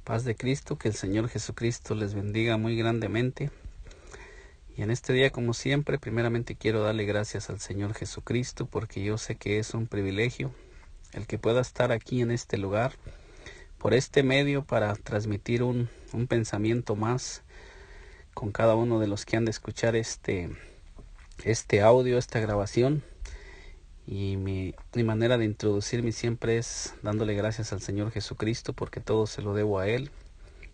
Paz de Cristo, que el Señor Jesucristo les bendiga muy grandemente. Y en este día, como siempre, primeramente quiero darle gracias al Señor Jesucristo, porque yo sé que es un privilegio el que pueda estar aquí en este lugar, por este medio, para transmitir un pensamiento más con cada uno de los que han de escuchar este audio, esta grabación. Y mi manera de introducirme siempre es dándole gracias al Señor Jesucristo, porque todo se lo debo a Él.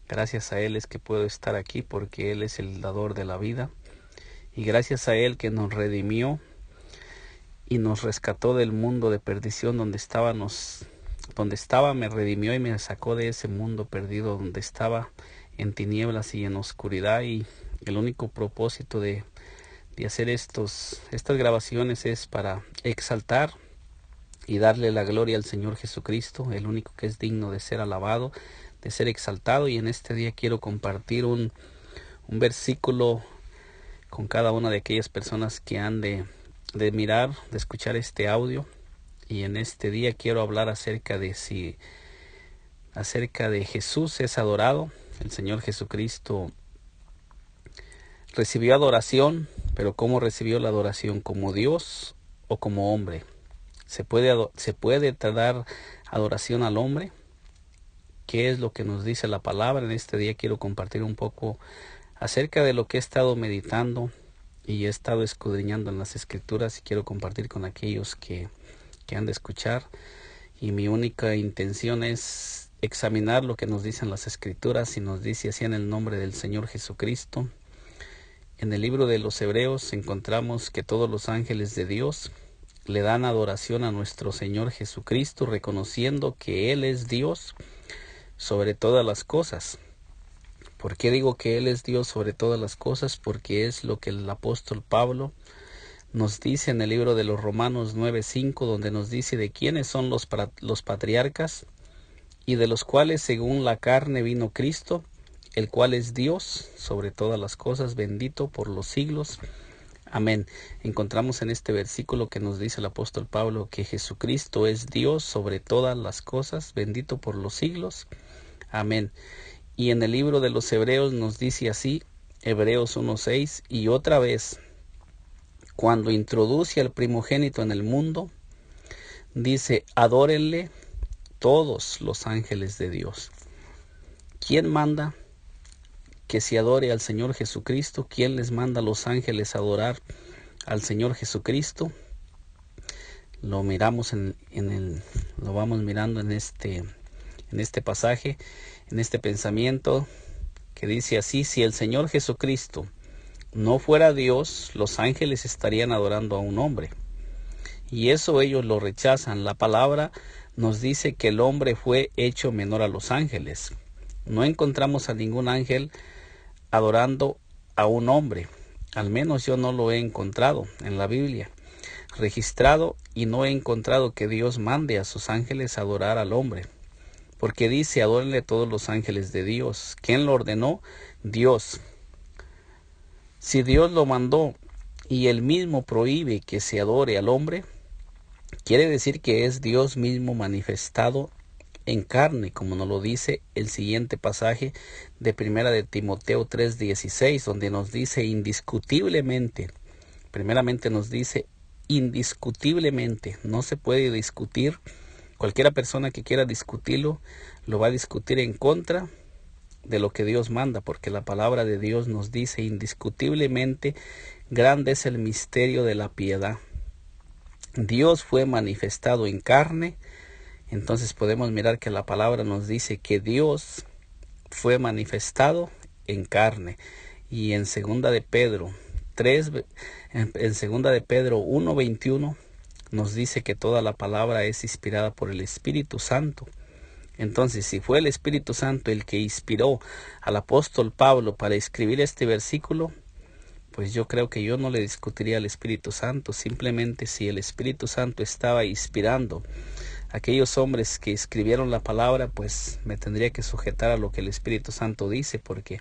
Gracias a Él es que puedo estar aquí, porque Él es el dador de la vida. Y gracias a Él que nos redimió y nos rescató del mundo de perdición donde estaba, me redimió y me sacó de ese mundo perdido donde estaba en tinieblas y en oscuridad. Y el único propósito de hacer estas grabaciones es para exaltar y darle la gloria al Señor Jesucristo, el único que es digno de ser alabado, de ser exaltado. Y en este día quiero compartir un versículo con cada una de aquellas personas que han de mirar, de escuchar este audio. Y en este día quiero hablar acerca de Jesús es adorado. El Señor Jesucristo recibió adoración, pero ¿cómo recibió la adoración? ¿Como Dios o como hombre? ¿Se puede dar adoración al hombre? ¿Qué es lo que nos dice la palabra? En este día quiero compartir un poco acerca de lo que he estado meditando y he estado escudriñando en las Escrituras, y quiero compartir con aquellos que han de escuchar. Y mi única intención es examinar lo que nos dicen las Escrituras, y nos dice así en el nombre del Señor Jesucristo. En el libro de los Hebreos encontramos que todos los ángeles de Dios le dan adoración a nuestro Señor Jesucristo, reconociendo que Él es Dios sobre todas las cosas. ¿Por qué digo que Él es Dios sobre todas las cosas? Porque es lo que el apóstol Pablo nos dice en el libro de los Romanos 9:5, donde nos dice de quiénes son los patriarcas, y de los cuales según la carne vino Cristo, el cual es Dios sobre todas las cosas, bendito por los siglos. Amén. Encontramos en este versículo que nos dice el apóstol Pablo que Jesucristo es Dios sobre todas las cosas, bendito por los siglos. Amén. Y en el libro de los Hebreos nos dice así, Hebreos 1:6, y otra vez, cuando introduce al primogénito en el mundo, dice, adórenle todos los ángeles de Dios. ¿Quién manda que se adore al Señor Jesucristo? ¿Quién les manda a los ángeles a adorar al Señor Jesucristo? Lo miramos lo vamos mirando en este pasaje, en este pensamiento que dice así: si el Señor Jesucristo no fuera Dios, los ángeles estarían adorando a un hombre, y eso ellos lo rechazan. La palabra nos dice que el hombre fue hecho menor a los ángeles. No encontramos a ningún ángel adorando a un hombre. Al menos yo no lo he encontrado en la Biblia registrado, y no he encontrado que Dios mande a sus ángeles a adorar al hombre, porque dice, adórenle todos los ángeles de Dios. ¿Quién lo ordenó? Dios. Si Dios lo mandó y él mismo prohíbe que se adore al hombre, quiere decir que es Dios mismo manifestado en carne, como nos lo dice el siguiente pasaje de Primera de Timoteo 3:16, donde nos dice indiscutiblemente. Primeramente nos dice indiscutiblemente, no se puede discutir. Cualquiera persona que quiera discutirlo, lo va a discutir en contra de lo que Dios manda, porque la palabra de Dios nos dice indiscutiblemente, grande es el misterio de la piedad. Dios fue manifestado en carne. Entonces podemos mirar que la palabra nos dice que Dios fue manifestado en carne. Y en segunda de Pedro 1:21 nos dice que toda la palabra es inspirada por el Espíritu Santo. Entonces, si fue el Espíritu Santo el que inspiró al apóstol Pablo para escribir este versículo, pues yo creo que yo no le discutiría al Espíritu Santo. Simplemente, si el Espíritu Santo estaba inspirando a aquellos hombres que escribieron la palabra, pues me tendría que sujetar a lo que el Espíritu Santo dice, porque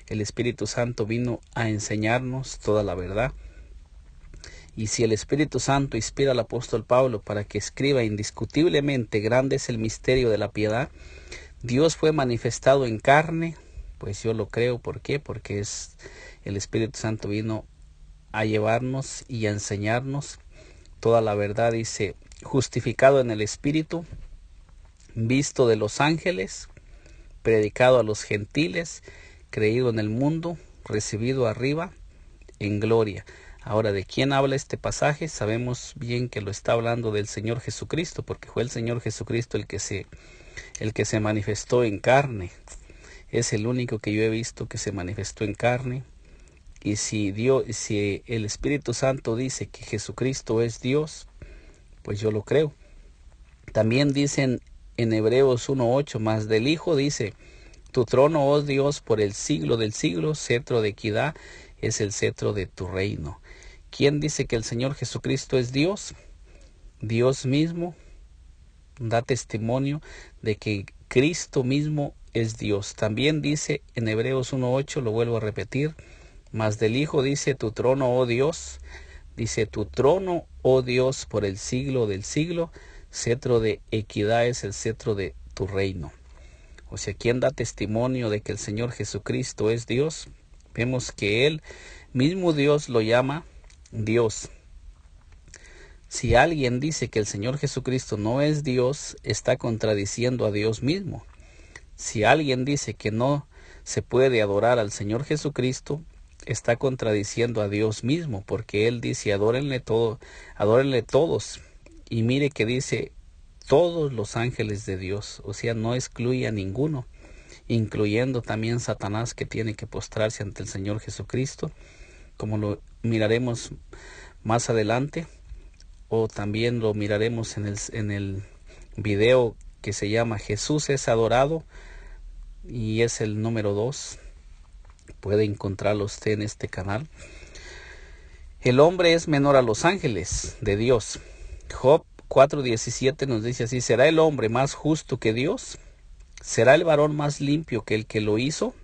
el Espíritu Santo vino a enseñarnos toda la verdad. Y si el Espíritu Santo inspira al apóstol Pablo para que escriba indiscutiblemente, grande es el misterio de la piedad, Dios fue manifestado en carne, pues yo lo creo. ¿Por qué? Porque el Espíritu Santo vino a llevarnos y a enseñarnos toda la verdad. Dice, justificado en el Espíritu, visto de los ángeles, predicado a los gentiles, creído en el mundo, recibido arriba en gloria. Ahora, ¿de quién habla este pasaje? Sabemos bien que lo está hablando del Señor Jesucristo, porque fue el Señor Jesucristo el que se manifestó en carne. Es el único que yo he visto que se manifestó en carne. Y si el Espíritu Santo dice que Jesucristo es Dios, pues yo lo creo. También dicen en Hebreos 1:8, más del Hijo dice, tu trono, oh Dios, por el siglo del siglo, cetro de equidad es el cetro de tu reino. ¿Quién dice que el Señor Jesucristo es Dios? Dios mismo da testimonio de que Cristo mismo es Dios. También dice en Hebreos 1:8, lo vuelvo a repetir, mas del Hijo dice, tu trono, oh Dios, dice, tu trono, oh Dios, por el siglo del siglo, cetro de equidad es el cetro de tu reino. O sea, ¿quién da testimonio de que el Señor Jesucristo es Dios? Vemos que Él mismo Dios lo llama Dios. Si alguien dice que el Señor Jesucristo no es Dios, está contradiciendo a Dios mismo. Si alguien dice que no se puede adorar al Señor Jesucristo, está contradiciendo a Dios mismo, porque Él dice, adórenle todos. Y mire que dice, todos los ángeles de Dios, o sea, no excluye a ninguno, incluyendo también Satanás, que tiene que postrarse ante el Señor Jesucristo, como lo miraremos más adelante, o también lo miraremos en el video que se llama Jesús es adorado, y es el número 2. Puede encontrarlo usted en este canal. El hombre es menor a los ángeles de Dios. Job 4:17 nos dice así, ¿será el hombre más justo que Dios? ¿Será el varón más limpio que el que lo hizo?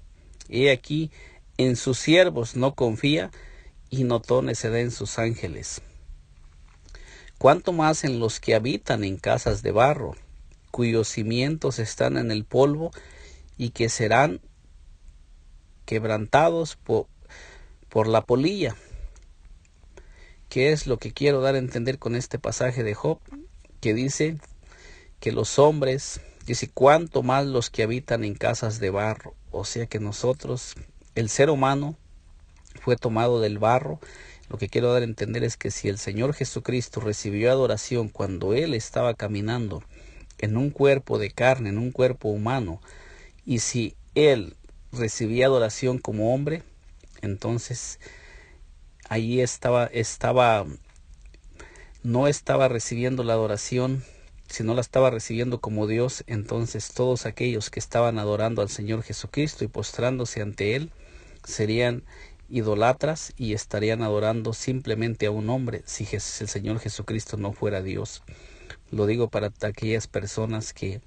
He aquí, en sus siervos no confía, y notones se da en sus ángeles. Cuánto más en los que habitan en casas de barro, cuyos cimientos están en el polvo, y que serán quebrantados por la polilla. ¿Qué es lo que quiero dar a entender con este pasaje de Job? Que dice que los hombres, dice, cuánto más los que habitan en casas de barro. O sea que nosotros, el ser humano, fue tomado del barro. Lo que quiero dar a entender es que si el Señor Jesucristo recibió adoración cuando Él estaba caminando en un cuerpo de carne, en un cuerpo humano, y si Él recibía adoración como hombre, entonces ahí no estaba recibiendo la adoración, sino la estaba recibiendo como Dios. Entonces todos aquellos que estaban adorando al Señor Jesucristo y postrándose ante Él serían idólatras y estarían adorando simplemente a un hombre si el Señor Jesucristo no fuera Dios. Lo digo para aquellas personas que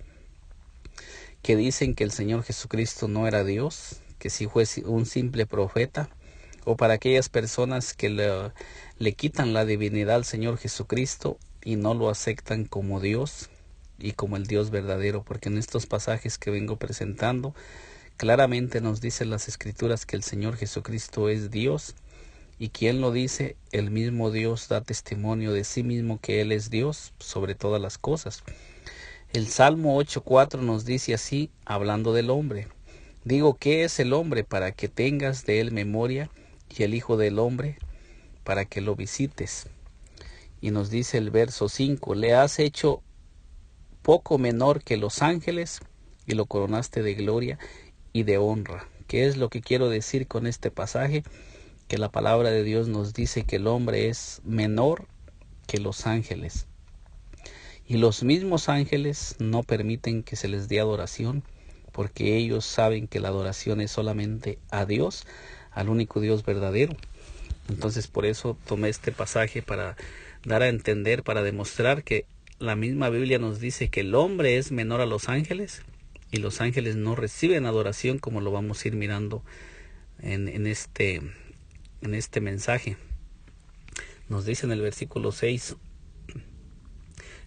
dicen que el Señor Jesucristo no era Dios, que si fue un simple profeta, o para aquellas personas que le quitan la divinidad al Señor Jesucristo y no lo aceptan como Dios y como el Dios verdadero, porque en estos pasajes que vengo presentando claramente nos dicen las Escrituras que el Señor Jesucristo es Dios. ¿Y quién lo dice? El mismo Dios da testimonio de sí mismo que Él es Dios sobre todas las cosas. El Salmo 8:4 nos dice así, hablando del hombre. Digo, ¿qué es el hombre para que tengas de él memoria? Y el Hijo del hombre para que lo visites. Y nos dice el verso 5, le has hecho poco menor que los ángeles y lo coronaste de gloria y de honra. ¿Qué es lo que quiero decir con este pasaje? Que la palabra de Dios nos dice que el hombre es menor que los ángeles. Y los mismos ángeles no permiten que se les dé adoración, porque ellos saben que la adoración es solamente a Dios, al único Dios verdadero. Entonces por eso tomé este pasaje para dar a entender, para demostrar que la misma Biblia nos dice que el hombre es menor a los ángeles y los ángeles no reciben adoración, como lo vamos a ir mirando en este mensaje. Nos dice en el versículo 6,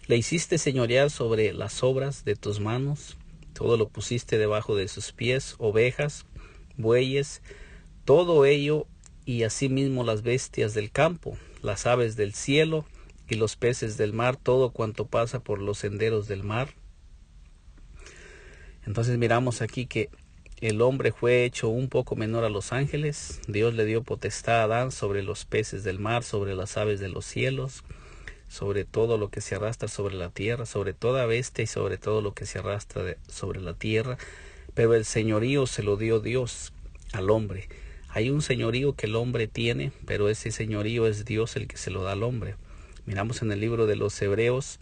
le hiciste señorear sobre las obras de tus manos, todo lo pusiste debajo de sus pies, ovejas, bueyes, todo ello, y asimismo las bestias del campo, las aves del cielo y los peces del mar, todo cuanto pasa por los senderos del mar. Entonces miramos aquí que el hombre fue hecho un poco menor a los ángeles. Dios le dio potestad a Adán sobre los peces del mar, sobre las aves de los cielos, sobre todo lo que se arrastra sobre la tierra, sobre toda bestia y sobre todo lo que se arrastra sobre la tierra. Pero el señorío se lo dio Dios al hombre. Hay un señorío que el hombre tiene, pero ese señorío es Dios el que se lo da al hombre. Miramos en el libro de los Hebreos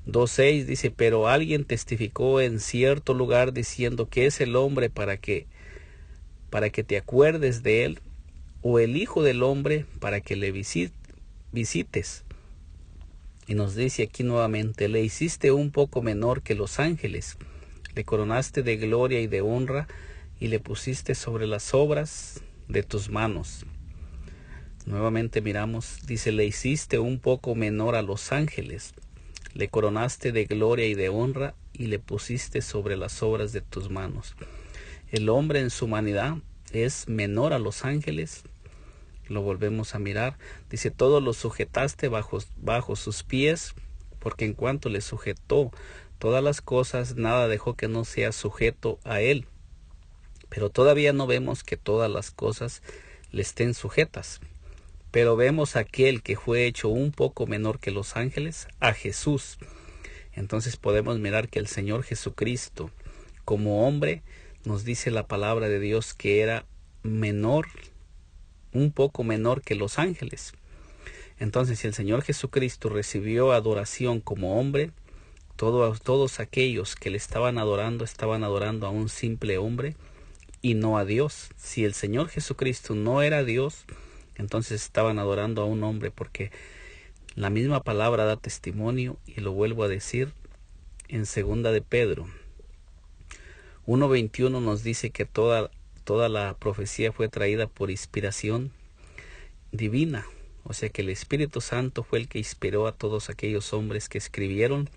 2:6, dice, pero alguien testificó en cierto lugar diciendo que es el hombre para que te acuerdes de él, o el hijo del hombre para que le visites. Y nos dice aquí nuevamente, le hiciste un poco menor que los ángeles, le coronaste de gloria y de honra, y le pusiste sobre las obras de tus manos. Nuevamente miramos, dice, le hiciste un poco menor a los ángeles, le coronaste de gloria y de honra, y le pusiste sobre las obras de tus manos. El hombre en su humanidad es menor a los ángeles. Lo volvemos a mirar. Dice, todo lo sujetaste bajo sus pies, porque en cuanto le sujetó todas las cosas, nada dejó que no sea sujeto a él. Pero todavía no vemos que todas las cosas le estén sujetas. Pero vemos a aquel que fue hecho un poco menor que los ángeles, a Jesús. Entonces podemos mirar que el Señor Jesucristo, como hombre, nos dice la palabra de Dios que era menor, un poco menor que los ángeles. Entonces, si el Señor Jesucristo recibió adoración como hombre, todos aquellos que le estaban adorando a un simple hombre y no a Dios. Si el Señor Jesucristo no era Dios, entonces estaban adorando a un hombre, porque la misma palabra da testimonio, y lo vuelvo a decir en 2 de Pedro 1:21 nos dice que toda la profecía fue traída por inspiración divina, o sea que el Espíritu Santo fue el que inspiró a todos aquellos hombres que escribieron.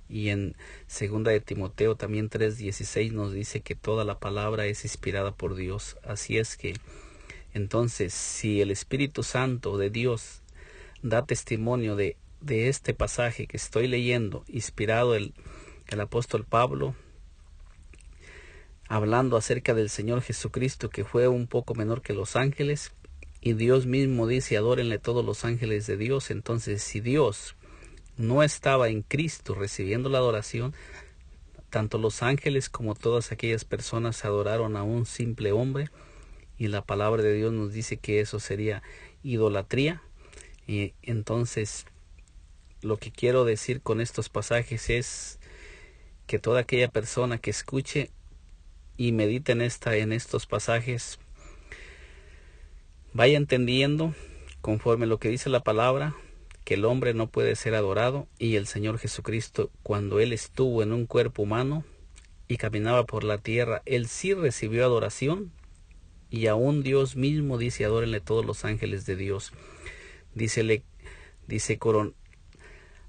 Y en 2 de Timoteo también 3:16 nos dice que toda la palabra es inspirada por Dios. Así es que entonces, si el Espíritu Santo de Dios da testimonio de este pasaje que estoy leyendo, inspirado el apóstol Pablo, hablando acerca del Señor Jesucristo, que fue un poco menor que los ángeles, y Dios mismo dice, adórenle todos los ángeles de Dios. Entonces, si Dios no estaba en Cristo recibiendo la adoración, tanto los ángeles como todas aquellas personas adoraron a un simple hombre, y la palabra de Dios nos dice que eso sería idolatría. Y entonces lo que quiero decir con estos pasajes es que toda aquella persona que escuche y medite en estos pasajes vaya entendiendo, conforme lo que dice la palabra, que el hombre no puede ser adorado, y el Señor Jesucristo, cuando Él estuvo en un cuerpo humano y caminaba por la tierra, Él sí recibió adoración. Y aún Dios mismo dice, adórenle todos los ángeles de Dios. Dice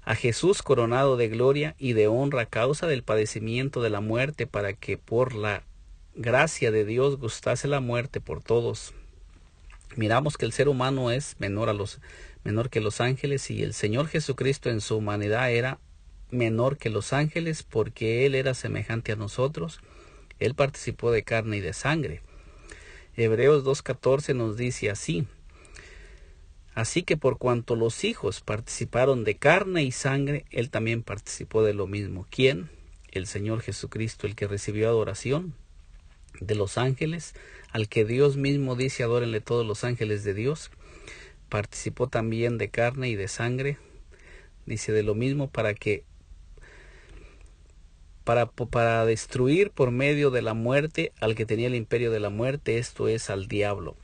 a Jesús coronado de gloria y de honra a causa del padecimiento de la muerte, para que por la gracia de Dios gustase la muerte por todos. Miramos que el ser humano es menor que los ángeles, y el Señor Jesucristo en su humanidad era menor que los ángeles, porque Él era semejante a nosotros. Él participó de carne y de sangre. Hebreos 2:14 nos dice así: así que por cuanto los hijos participaron de carne y sangre, Él también participó de lo mismo. ¿Quién? El Señor Jesucristo, el que recibió adoración de los ángeles, al que Dios mismo dice, adórenle todos los ángeles de Dios. Participó también de carne y de sangre, dice, de lo mismo, para destruir por medio de la muerte al que tenía el imperio de la muerte, esto es, al diablo.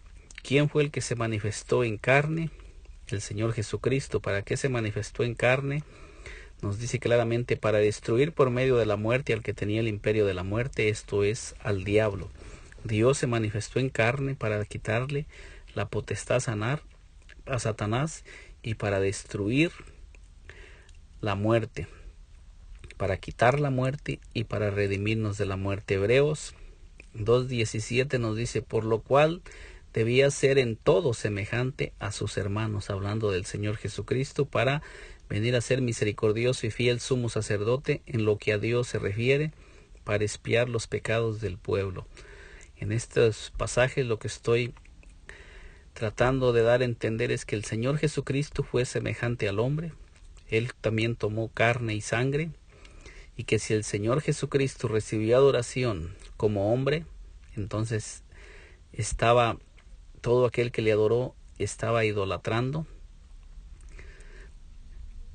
¿Quién fue el que se manifestó en carne? El Señor Jesucristo. ¿Para qué se manifestó en carne? Nos dice claramente, para destruir por medio de la muerte al que tenía el imperio de la muerte, esto es, al diablo. Dios se manifestó en carne para quitarle la potestad a Satanás y para destruir la muerte, para quitar la muerte y para redimirnos de la muerte. Hebreos 2:17 nos dice, por lo cual debía ser en todo semejante a sus hermanos, hablando del Señor Jesucristo, para venir a ser misericordioso y fiel sumo sacerdote en lo que a Dios se refiere, para expiar los pecados del pueblo. En estos pasajes lo que estoy tratando de dar a entender es que el Señor Jesucristo fue semejante al hombre. Él también tomó carne y sangre, y que si el Señor Jesucristo recibió adoración como hombre, entonces todo aquel que le adoró estaba idolatrando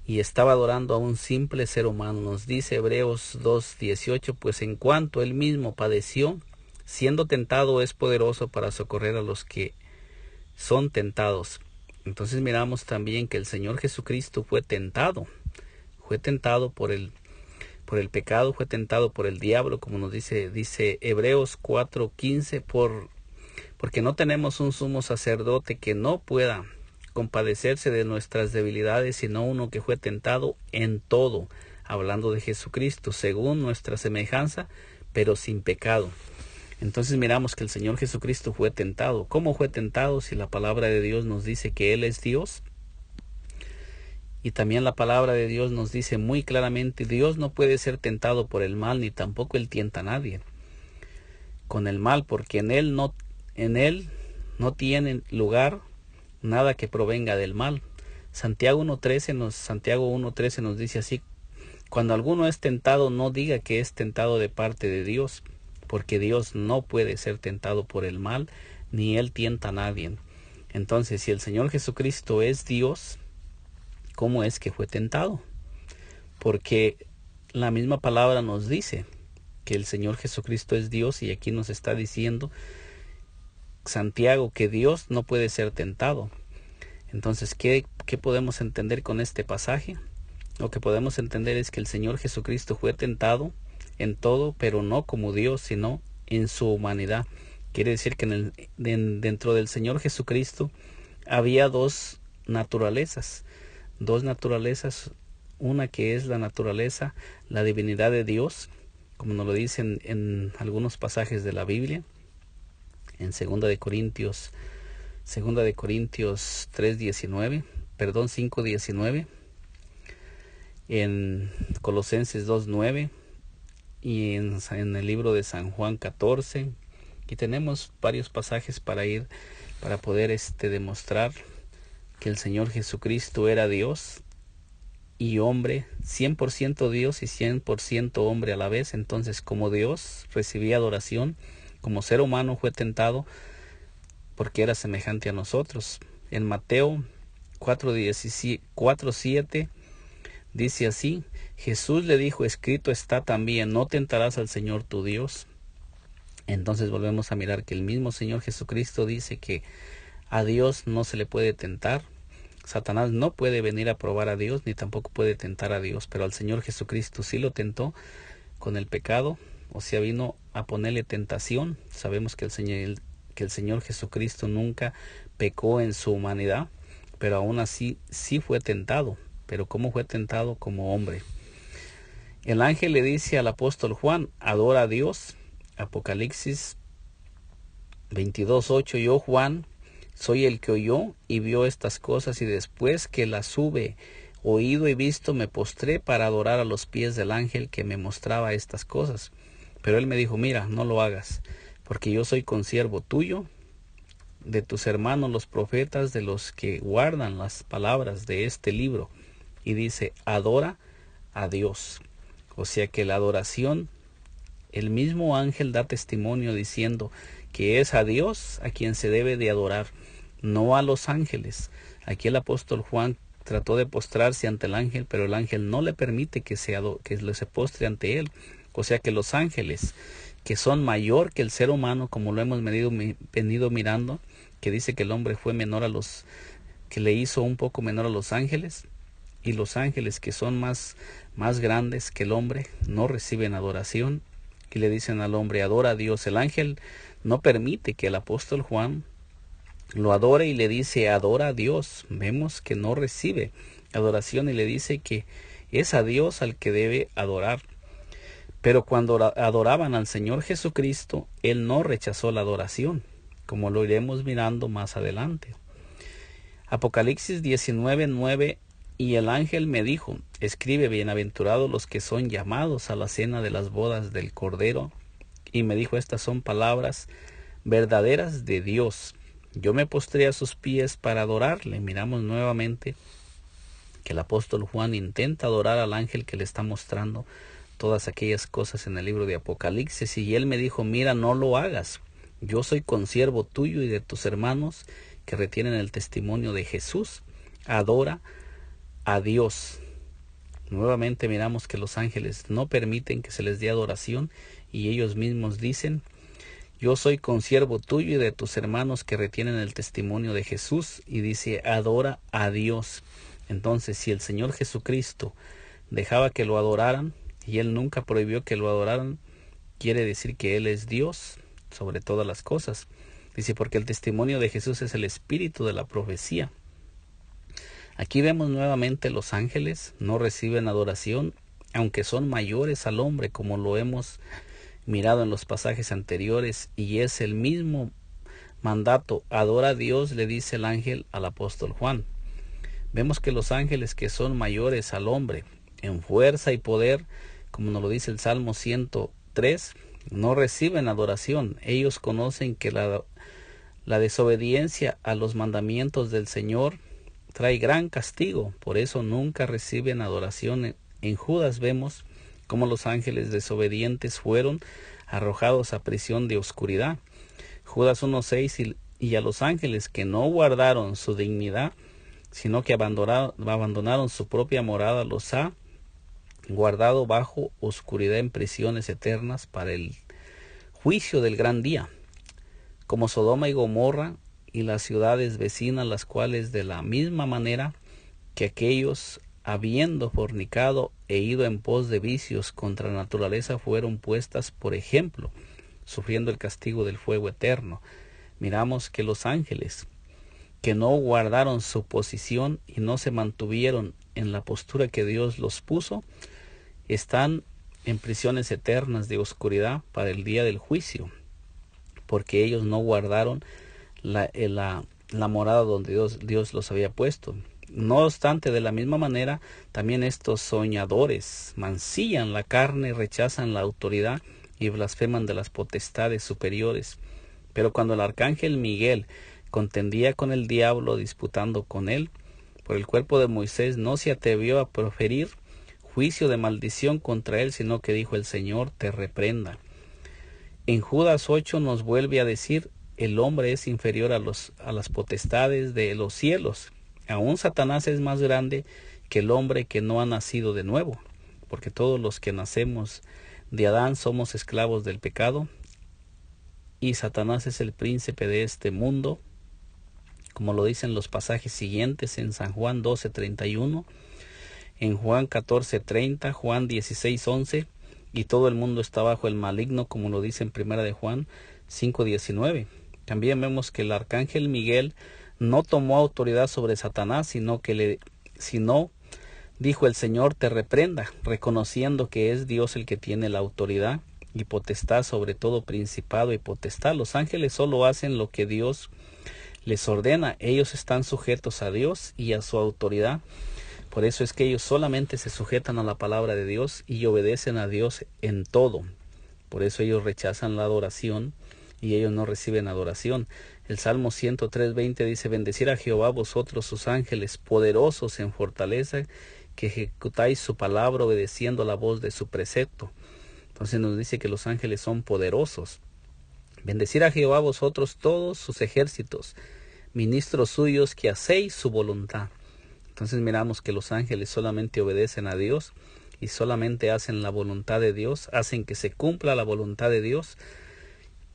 y estaba adorando a un simple ser humano. Nos dice Hebreos 2:18, pues en cuanto él mismo padeció, siendo tentado, es poderoso para socorrer a los que son tentados. Entonces miramos también que el Señor Jesucristo fue tentado por el pecado, fue tentado por el diablo, como nos dice Hebreos 4:15, porque no tenemos un sumo sacerdote que no pueda compadecerse de nuestras debilidades, sino uno que fue tentado en todo, hablando de Jesucristo, según nuestra semejanza, pero sin pecado. Entonces miramos que el Señor Jesucristo fue tentado. ¿Cómo fue tentado si la palabra de Dios nos dice que Él es Dios? Y también la palabra de Dios nos dice muy claramente, Dios no puede ser tentado por el mal, ni tampoco Él tienta a nadie con el mal, porque en Él no tiene lugar nada que provenga del mal. Santiago 1:13 nos dice así, cuando alguno es tentado, no diga que es tentado de parte de Dios, porque Dios no puede ser tentado por el mal, ni Él tienta a nadie. Entonces, si el Señor Jesucristo es Dios, ¿cómo es que fue tentado? Porque la misma palabra nos dice que el Señor Jesucristo es Dios, y aquí nos está diciendo Santiago que Dios no puede ser tentado. Entonces, ¿qué podemos entender con este pasaje? Lo que podemos entender es que el Señor Jesucristo fue tentado en todo, pero no como Dios, sino en su humanidad. Quiere decir que dentro del Señor Jesucristo había dos naturalezas, una que es la naturaleza, la divinidad de Dios, como nos lo dicen en algunos pasajes de la Biblia, en 2 de Corintios 5:19, en Colosenses 2:9, y en el libro de San Juan 14, y tenemos varios pasajes para poder demostrar que el Señor Jesucristo era Dios y hombre, 100% Dios y 100% hombre a la vez. Entonces, como Dios recibía adoración, como ser humano fue tentado porque era semejante a nosotros. En Mateo 4:7 dice así, Jesús le dijo, escrito está también, no tentarás al Señor tu Dios. Entonces volvemos a mirar que el mismo Señor Jesucristo dice que a Dios no se le puede tentar. Satanás no puede venir a probar a Dios, ni tampoco puede tentar a Dios, pero al Señor Jesucristo sí lo tentó con el pecado, o sea, vino a ponerle tentación. Sabemos que el Señor Jesucristo nunca pecó en su humanidad, pero aún así sí fue tentado. Pero ¿cómo fue tentado? Como hombre. El ángel le dice al apóstol Juan, adora a Dios. Apocalipsis 22:8, yo Juan soy el que oyó y vio estas cosas, y después que las hube oído y visto, me postré para adorar a los pies del ángel que me mostraba estas cosas. Pero él me dijo, mira, no lo hagas, porque yo soy consiervo tuyo, de tus hermanos los profetas, de los que guardan las palabras de este libro. Y dice, adora a Dios. O sea que la adoración, el mismo ángel da testimonio diciendo que es a Dios a quien se debe de adorar, no a los ángeles. Aquí el apóstol Juan trató de postrarse ante el ángel, pero el ángel no le permite que se postre ante él. O sea que los ángeles, que son mayor que el ser humano, como lo hemos venido mirando, que dice que el hombre fue que le hizo un poco menor a los ángeles, y los ángeles que son más grandes que el hombre no reciben adoración, y le dicen al hombre, adora a Dios. El ángel no permite que el apóstol Juan lo adore y le dice, adora a Dios. Vemos que no recibe adoración, y le dice que Es a Dios al que debe adorar. Pero cuando adoraban al Señor Jesucristo, Él no rechazó la adoración, como lo iremos mirando más adelante. Apocalipsis 19:9: Y el ángel me dijo: escribe, bienaventurados los que son llamados a la cena de las bodas del Cordero. Y me dijo: estas son palabras verdaderas de Dios. Yo me postré a sus pies para adorarle. Miramos nuevamente que el apóstol Juan intenta adorar al ángel que le está mostrando todas aquellas cosas en el libro de Apocalipsis, y él me dijo: mira, no lo hagas. Yo soy consiervo tuyo y de tus hermanos que retienen el testimonio de Jesús. Adora a Dios. Nuevamente miramos que los ángeles no permiten que se les dé adoración, y ellos mismos dicen: yo soy consiervo tuyo y de tus hermanos que retienen el testimonio de Jesús. Y dice: adora a Dios. Entonces, si el Señor Jesucristo dejaba que lo adoraran, y Él nunca prohibió que lo adoraran, quiere decir que Él es Dios sobre todas las cosas. Dice: porque el testimonio de Jesús es el espíritu de la profecía. Aquí vemos nuevamente los ángeles no reciben adoración, aunque son mayores al hombre, como lo hemos mirado en los pasajes anteriores, y es el mismo mandato: adora a Dios, le dice el ángel al apóstol Juan. Vemos que los ángeles que son mayores al hombre en fuerza y poder, como nos lo dice el Salmo 103, no reciben adoración. Ellos conocen que la desobediencia a los mandamientos del Señor trae gran castigo, por eso nunca reciben adoración. En Judas vemos cómo los ángeles desobedientes fueron arrojados a prisión de oscuridad. Judas 1:6: y a los ángeles que no guardaron su dignidad, sino que abandonaron su propia morada, los ha guardado bajo oscuridad en prisiones eternas para el juicio del gran día, como Sodoma y Gomorra y las ciudades vecinas, las cuales de la misma manera que aquellos, habiendo fornicado e ido en pos de vicios contra la naturaleza, fueron puestas por ejemplo, sufriendo el castigo del fuego eterno. Miramos que los ángeles que no guardaron su posición y no se mantuvieron en la postura que Dios los puso, están en prisiones eternas de oscuridad para el día del juicio, porque ellos no guardaron la morada donde Dios los había puesto. No obstante, de la misma manera, también estos soñadores mancillan la carne, rechazan la autoridad y blasfeman de las potestades superiores. Pero cuando el arcángel Miguel contendía con el diablo, disputando con él por el cuerpo de Moisés, no se atrevió a proferir juicio de maldición contra él, sino que dijo: el Señor te reprenda. En Judas 8 nos vuelve a decir: el hombre es inferior a las potestades de los cielos. Aún Satanás es más grande que el hombre que no ha nacido de nuevo, porque todos los que nacemos de Adán somos esclavos del pecado, y Satanás es el príncipe de este mundo, como lo dicen los pasajes siguientes en San Juan 12:31, en Juan 14:30, Juan 16:11, y todo el mundo está bajo el maligno, como lo dice en Primera de Juan 5:19. También vemos que el arcángel Miguel no tomó autoridad sobre Satanás, sino dijo: el Señor te reprenda, reconociendo que es Dios el que tiene la autoridad y potestad sobre todo principado y potestad. Los ángeles solo hacen lo que Dios les ordena. Ellos están sujetos a Dios y a su autoridad. Por eso es que ellos solamente se sujetan a la palabra de Dios y obedecen a Dios en todo. Por eso ellos rechazan la adoración y ellos no reciben adoración. El Salmo 103:20 dice: bendecir a Jehová vosotros sus ángeles, poderosos en fortaleza, que ejecutáis su palabra obedeciendo la voz de su precepto. Entonces nos dice que los ángeles son poderosos. Bendecir a Jehová vosotros todos sus ejércitos, ministros suyos que hacéis su voluntad. Entonces miramos que los ángeles solamente obedecen a Dios y solamente hacen la voluntad de Dios, hacen que se cumpla la voluntad de Dios,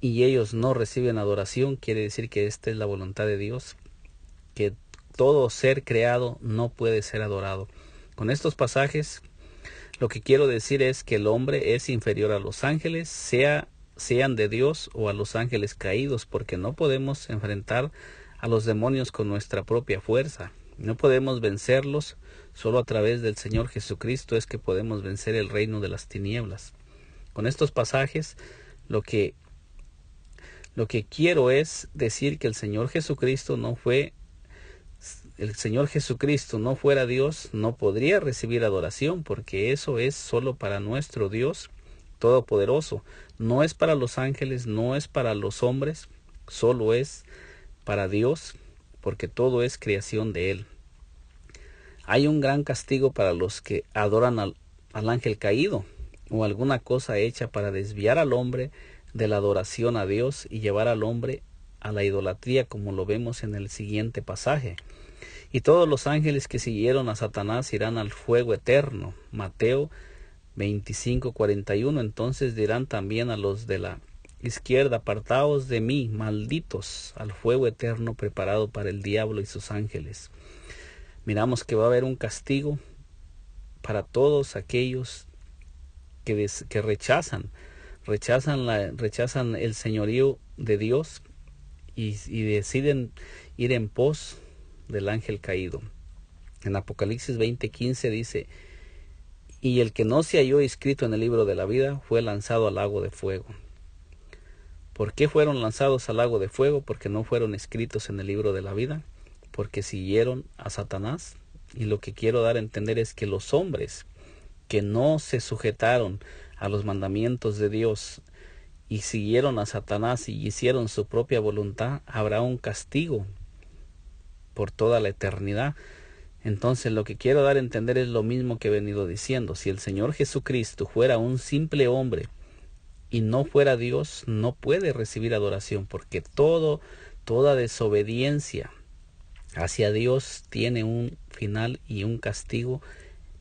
y ellos no reciben adoración. Quiere decir que esta es la voluntad de Dios, que todo ser creado no puede ser adorado. Con estos pasajes lo que quiero decir es que el hombre es inferior a los ángeles, sean de Dios o a los ángeles caídos, porque no podemos enfrentar a los demonios con nuestra propia fuerza. No podemos vencerlos Solo a través del Señor Jesucristo es que podemos vencer el reino de las tinieblas. Con estos pasajes, lo que quiero es decir que el Señor Jesucristo no fuera Dios, no podría recibir adoración, porque eso es solo para nuestro Dios Todopoderoso. No es para los ángeles, no es para los hombres, solo es para Dios, porque todo es creación de Él. Hay un gran castigo para los que adoran al ángel caído, o alguna cosa hecha para desviar al hombre de la adoración a Dios y llevar al hombre a la idolatría, como lo vemos en el siguiente pasaje. Y todos los ángeles que siguieron a Satanás irán al fuego eterno. Mateo 25:41. Entonces dirán también a los de la izquierda: apartaos de mí, malditos, al fuego eterno preparado para el diablo y sus ángeles. Miramos que va a haber un castigo para todos aquellos que rechazan el señorío de Dios y deciden ir en pos del ángel caído. En Apocalipsis 20:15 dice: y el que no se halló inscrito en el libro de la vida fue lanzado al lago de fuego. ¿Por qué fueron lanzados al lago de fuego? Porque no fueron escritos en el libro de la vida, porque siguieron a Satanás. Y lo que quiero dar a entender es que los hombres que no se sujetaron a los mandamientos de Dios y siguieron a Satanás y hicieron su propia voluntad, habrá un castigo por toda la eternidad. Entonces lo que quiero dar a entender es lo mismo que he venido diciendo. Si el Señor Jesucristo fuera un simple hombre y no fuera Dios, no puede recibir adoración, porque toda desobediencia hacia Dios tiene un final y un castigo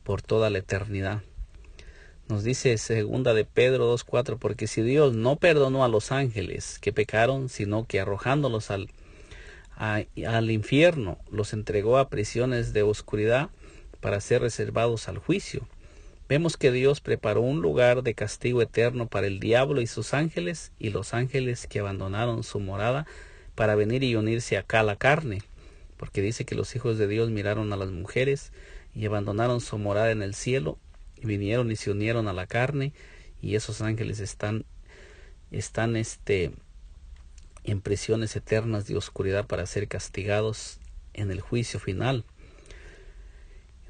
por toda la eternidad. Nos dice segunda de Pedro 2:4: porque si Dios no perdonó a los ángeles que pecaron, sino que arrojándolos al infierno los entregó a prisiones de oscuridad para ser reservados al juicio. Vemos que Dios preparó un lugar de castigo eterno para el diablo y sus ángeles, y los ángeles que abandonaron su morada para venir y unirse acá a la carne, porque dice que los hijos de Dios miraron a las mujeres y abandonaron su morada en el cielo y vinieron y se unieron a la carne, y esos ángeles están en prisiones eternas de oscuridad para ser castigados en el juicio final.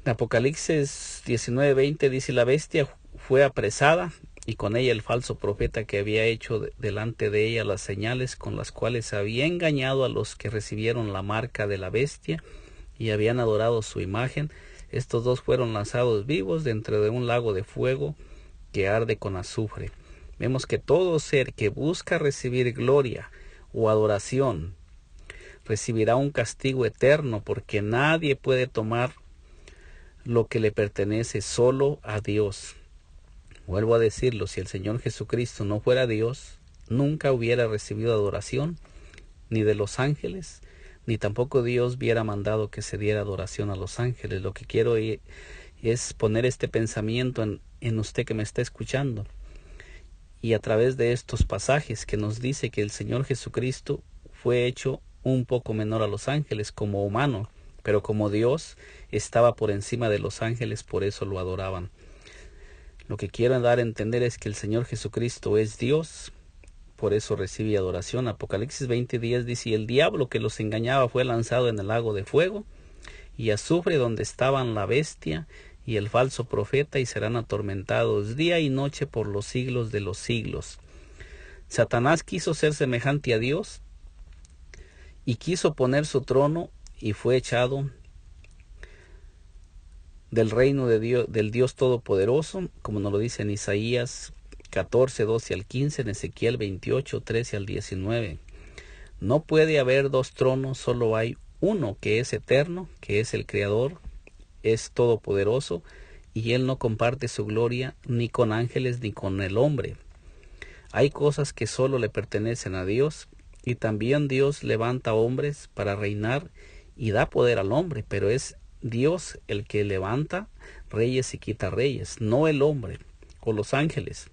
En Apocalipsis 19:20 dice: la bestia fue apresada, y con ella el falso profeta que había hecho delante de ella las señales con las cuales había engañado a los que recibieron la marca de la bestia y habían adorado su imagen. Estos dos fueron lanzados vivos dentro de un lago de fuego que arde con azufre. Vemos que todo ser que busca recibir gloria o adoración recibirá un castigo eterno, porque nadie puede tomar lo que le pertenece, solo a Dios. Vuelvo a decirlo: si el Señor Jesucristo no fuera Dios, nunca hubiera recibido adoración, ni de los ángeles, ni tampoco Dios hubiera mandado que se diera adoración a los ángeles. Lo que quiero es poner este pensamiento en usted que me está escuchando, y a través de estos pasajes que nos dice que el Señor Jesucristo fue hecho un poco menor a los ángeles como humano, pero como Dios estaba por encima de los ángeles, por eso lo adoraban. Lo que quiero dar a entender es que el Señor Jesucristo es Dios, por eso recibe adoración. Apocalipsis 20:10 dice: y el diablo que los engañaba fue lanzado en el lago de fuego y azufre, donde estaban la bestia y el falso profeta, y serán atormentados día y noche por los siglos de los siglos. Satanás quiso ser semejante a Dios y quiso poner su trono, y fue echado del reino de Dios, del Dios Todopoderoso, como nos lo dice en Isaías 14:12-15, en Ezequiel 28:13-19. No puede haber dos tronos, solo hay uno que es eterno, que es el Creador, es todopoderoso, y Él no comparte su gloria ni con ángeles ni con el hombre. Hay cosas que solo le pertenecen a Dios, y también Dios levanta hombres para reinar y da poder al hombre, pero es Dios el que levanta reyes y quita reyes, no el hombre o los ángeles,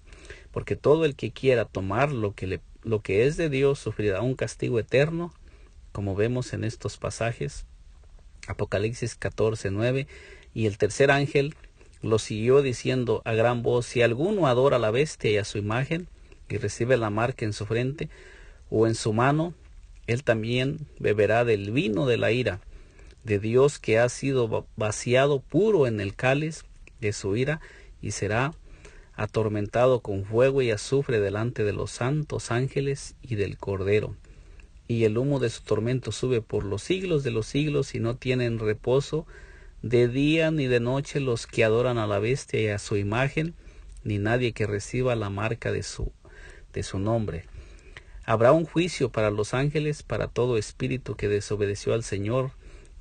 porque todo el que quiera tomar lo que es de Dios sufrirá un castigo eterno, como vemos en estos pasajes. Apocalipsis 14:9: Y el tercer ángel lo siguió diciendo a gran voz: si alguno adora a la bestia y a su imagen, y recibe la marca en su frente o en su mano, él también beberá del vino de la ira de Dios, que ha sido vaciado puro en el cáliz de su ira, y será atormentado con fuego y azufre delante de los santos ángeles y del Cordero. Y el humo de su tormento sube por los siglos de los siglos, y no tienen reposo de día ni de noche los que adoran a la bestia y a su imagen, ni nadie que reciba la marca de su nombre. Habrá un juicio para los ángeles, para todo espíritu que desobedeció al Señor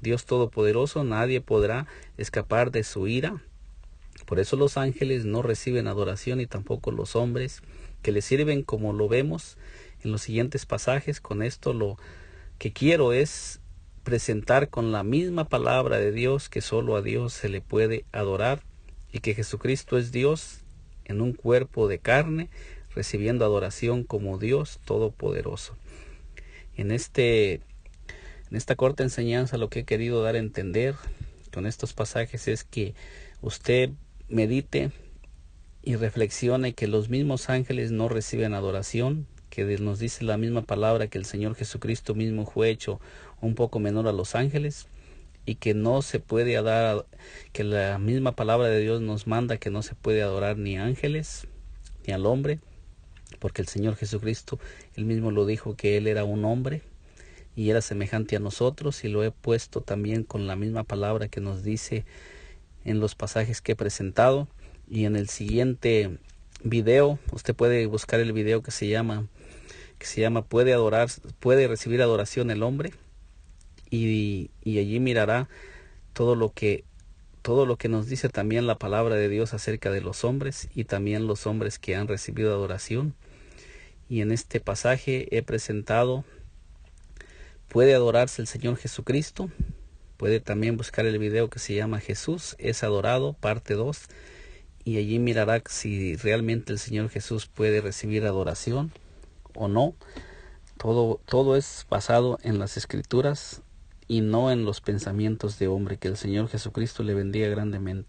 Dios Todopoderoso. Nadie podrá escapar de su ira. Por eso los ángeles no reciben adoración, y tampoco los hombres que les sirven, como lo vemos en los siguientes pasajes. Con esto lo que quiero es presentar con la misma palabra de Dios que solo a Dios se le puede adorar, y que Jesucristo es Dios en un cuerpo de carne, recibiendo adoración como Dios Todopoderoso. En esta corta enseñanza, lo que he querido dar a entender con estos pasajes es que usted medite y reflexione que los mismos ángeles no reciben adoración, que nos dice la misma palabra que el Señor Jesucristo mismo fue hecho un poco menor a los ángeles, y que no se puede adorar, que la misma palabra de Dios nos manda que no se puede adorar ni a ángeles ni al hombre, porque el Señor Jesucristo él mismo lo dijo, que él era un hombre y era semejante a nosotros, y lo he puesto también con la misma palabra que nos dice en los pasajes que he presentado. Y en el siguiente video, usted puede buscar el video que se llama ¿Puede recibir adoración el hombre? Y allí mirará todo lo que nos dice también la palabra de Dios acerca de los hombres, y también los hombres que han recibido adoración. Y en este pasaje he presentado: ¿puede adorarse el Señor Jesucristo? Puede también buscar el video que se llama Jesús es adorado, parte 2, y allí mirará si realmente el Señor Jesús puede recibir adoración o no. Todo es basado en las Escrituras y no en los pensamientos de hombre. Que el Señor Jesucristo le bendiga grandemente.